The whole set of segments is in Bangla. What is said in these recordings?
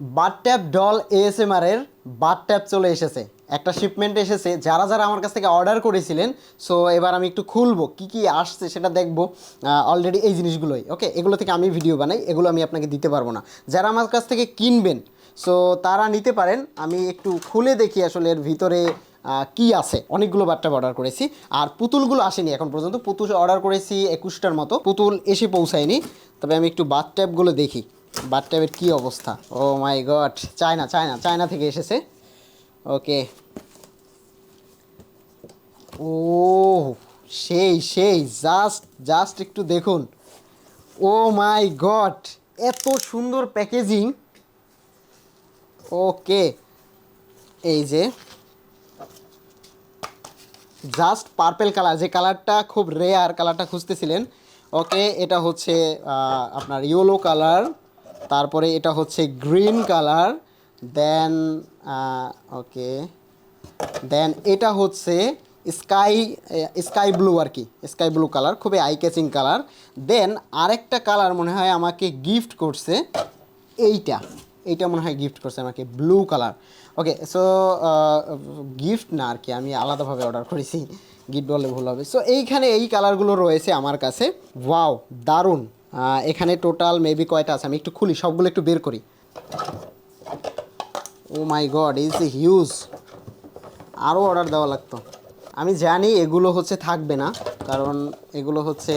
বাথট্যাব ডল এএসএমআর এর বাথট্যাব চলে এসেছে। একটা শিপমেন্ট এসেছে। যারা যারা আমার কাছ থেকে অর্ডার করেছিলেন, সো এবার আমি একটু খুলবো কি কি আসছে সেটা দেখবো। অলরেডি এই জিনিসগুলোই ওকে, এগুলো থেকে আমি ভিডিও বানাই, এগুলো আমি আপনাকে দিতে পারবো না। যারা আমার কাছ থেকে কিনবেন সো তারা নিতে পারেন। আমি একটু খুলে দেখি আসলে এর ভিতরে কি আছে। অনেকগুলো বাথট্যাব অর্ডার করেছি, আর পুতুলগুলো আসেনি এখন পর্যন্ত। পুতুল অর্ডার করেছি 21টার মতো, পুতুল এসে পৌঁছায়নি। তবে আমি একটু বাথট্যাবগুলো দেখি বাথট্যাবের কী অবস্থা। ও মাই গড, চায়না চায়না চায়না থেকে এসেছে। ওকে, ও সেই সেই জাস্ট জাস্ট একটু দেখুন। ও মাই গড, এত সুন্দর প্যাকেজিং। ওকে, এই যে জাস্ট পার্পেল কালার, যে কালারটা খুব রেয়ার, কালারটা খুঁজতেছিলেন। ওকে, এটা হচ্ছে আপনার ইয়েলো কালার, তারপরে এটা হচ্ছে গ্রিন কালার, দেন ওকে, দেন এটা হচ্ছে স্কাই স্কাই ব্লু আর কি, স্কাই ব্লু কালার, খুবই আই ক্যাচিং কালার। দেন আরেকটা কালার মনে হয় আমাকে গিফট করছে, এইটা এইটা মনে হয় গিফট করছে আমাকে, ব্লু কালার। ওকে, সো গিফট না আর কি, আমি আলাদাভাবে অর্ডার করেছি, গিফট বললে ভুল হবে। সো এইখানে এই কালারগুলো রয়েছে আমার কাছে। ওয়াও, দারুণ। এখানে টোটাল মেবি কয়টা আছে, আমি একটু খুলি, সবগুলো একটু বের করি। ও মাই গড, ইজ হিউজ। আরও অর্ডার দেওয়া লাগতো। আমি জানি এগুলো হচ্ছে থাকবে না, কারণ এগুলো হচ্ছে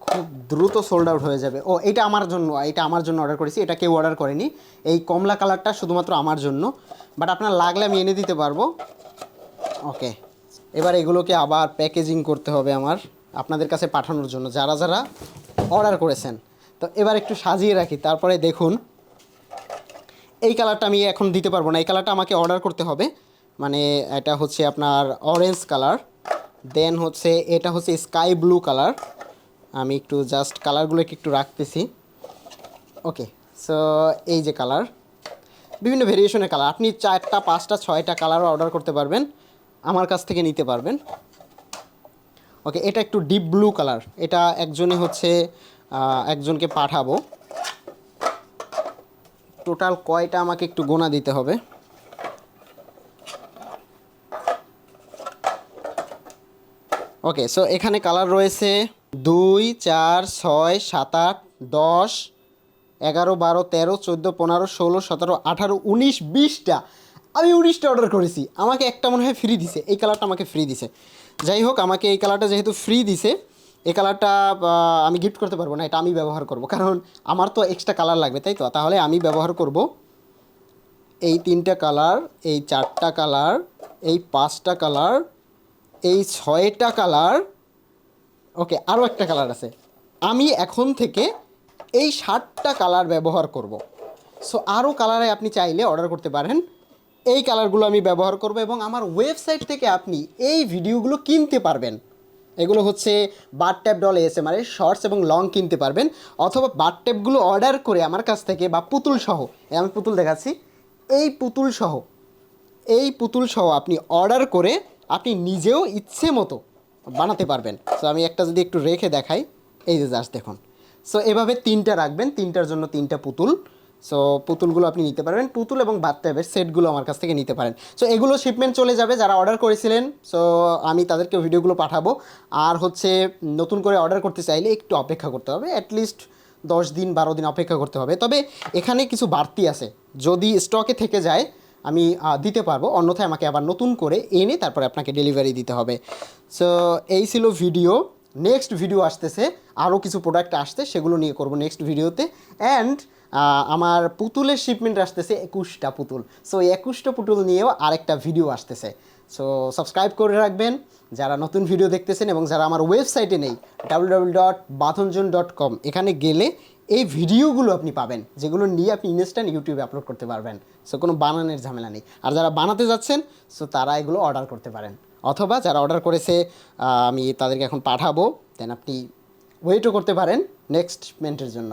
খুব দ্রুত সোল্ড আউট হয়ে যাবে। ও, এটা আমার জন্য, এটা আমার জন্য অর্ডার করেছি, এটা কেউ অর্ডার করেনি। এই কমলা কালারটা শুধুমাত্র আমার জন্য, বাট আপনার লাগলে আমি এনে দিতে পারবো। ওকে, এবার এগুলোকে আবার প্যাকেজিং করতে হবে আমার, আপনাদের কাছে পাঠানোর জন্য, যারা যারা অর্ডার করেছেন। তো এবার একটু সাজিয়ে রাখি, তারপরে দেখুন। এই কালারটা আমি এখন দিতে পারবো না, এই কালারটা আমাকে অর্ডার করতে হবে। মানে এটা হচ্ছে আপনার অরেঞ্জ কালার, দেন হচ্ছে এটা হচ্ছে স্কাই ব্লু কালার। আমি একটু জাস্ট কালারগুলোকে একটু রাখতেছি। ওকে, সো এই যে কালার, বিভিন্ন ভেরিয়েশনের কালার, আপনি 4টা 5টা 6টা কালারও অর্ডার করতে পারবেন, আমার কাছ থেকে নিতে পারবেন। ওকে, এটা একটু ডিপ ব্লু কালার, এটা একজনই হচ্ছে একজনকে পাঠাবো। টোটাল কয়টা আমাকে একটু গোনা দিতে হবে। ওকে, সো এখানে কালার রয়েছে 2 4 6 7 8 10 11 12 13 14 15 16 17 18 19 20টা। আমি 19টা অর্ডার করেছি, আমাকে একটা মনে হয় ফ্রি দিছে, এই কালারটা আমাকে ফ্রি দিছে। যাই হোক, আমাকে এই কালারটা যেহেতু ফ্রি দিছে, এই কালারটা আমি গিফট করতে পারবো না, এটা আমি ব্যবহার করব, কারণ আমার তো এক্সট্রা কালার লাগবে, তাই তো? তাহলে আমি ব্যবহার করব এই 3টা কালার, এই 4টা কালার, এই 5টা কালার, এই 6টা কালার। ওকে, আরও একটা কালার আছে। আমি এখন থেকে এই 7টা কালার ব্যবহার করব। সো আরও কালারে আপনি চাইলে অর্ডার করতে পারেন। এই কালারগুলো আমি ব্যবহার করব, এবং আমার ওয়েবসাইট থেকে আপনি এই ভিডিওগুলো কিনতে পারবেন। এগুলো হচ্ছে বাথট্যাব ডল এএসএমআর এর শর্টস এবং লং কিনতে পারবেন, অথবা বাথট্যাবগুলো অর্ডার করে আমার কাছ থেকে, বা পুতুল সহ, আমি পুতুল দেখাচ্ছি, এই পুতুল সহ, এই পুতুল সহ আপনি অর্ডার করে আপনি নিজেও ইচ্ছে মতো বানাতে পারবেন। সো আমি একটা যদি একটু রেখে দেখাই, এই যে জাস্ট দেখুন। সো এভাবে 3টা রাখবেন, 3টার জন্য 3টা পুতুল। সো পুতুলগুলো আপনি নিতে পারবেন, পুতুল এবং বাথট্যাবের সেটগুলো আমার কাছ থেকে নিতে পারেন। সো এগুলো শিপমেন্ট চলে যাবে, যারা অর্ডার করেছিলেন সো আমি তাদেরকে ভিডিওগুলো পাঠাবো। আর হচ্ছে নতুন করে অর্ডার করতে চাইলে একটু অপেক্ষা করতে হবে, অ্যাটলিস্ট 10 দিন 12 দিন অপেক্ষা করতে হবে। তবে এখানে কিছু বাড়তি আছে, যদি স্টকে থেকে যায় আমি দিতে পারবো, অন্যথায় আমাকে আবার নতুন করে এনে তারপরে আপনাকে ডেলিভারি দিতে হবে। সো এই ছিল ভিডিও। নেক্সট ভিডিও আসতেছে, আরও কিছু প্রোডাক্ট আসতে, সেগুলো নিয়ে করব নেক্সট ভিডিওতে। অ্যান্ড আমার পুতুলের শিপমেন্ট আসতেছে 21টা পুতুল। সো এই 21টা পুতুল নিয়েও আরেকটা ভিডিও আসতেছে। সো সাবস্ক্রাইব করে রাখবেন যারা নতুন ভিডিও দেখতেছেন, এবং যারা আমার ওয়েবসাইটে নেই www.bathonjon.com, এখানে গেলে এই ভিডিওগুলো আপনি পাবেন, যেগুলো নিয়ে আপনি ইনস্ট্যান্ট ইউটিউবে আপলোড করতে পারবেন। সো কোনো বানানোর ঝামেলা নেই। আর যারা বানাতে যাচ্ছেন সো তারা এগুলো অর্ডার করতে পারেন, অথবা যারা অর্ডার করেছে আমি তাদেরকে এখন পাঠাবো, দেন আপনি ওয়েটও করতে পারেন নেক্সট পেমেন্টের জন্য।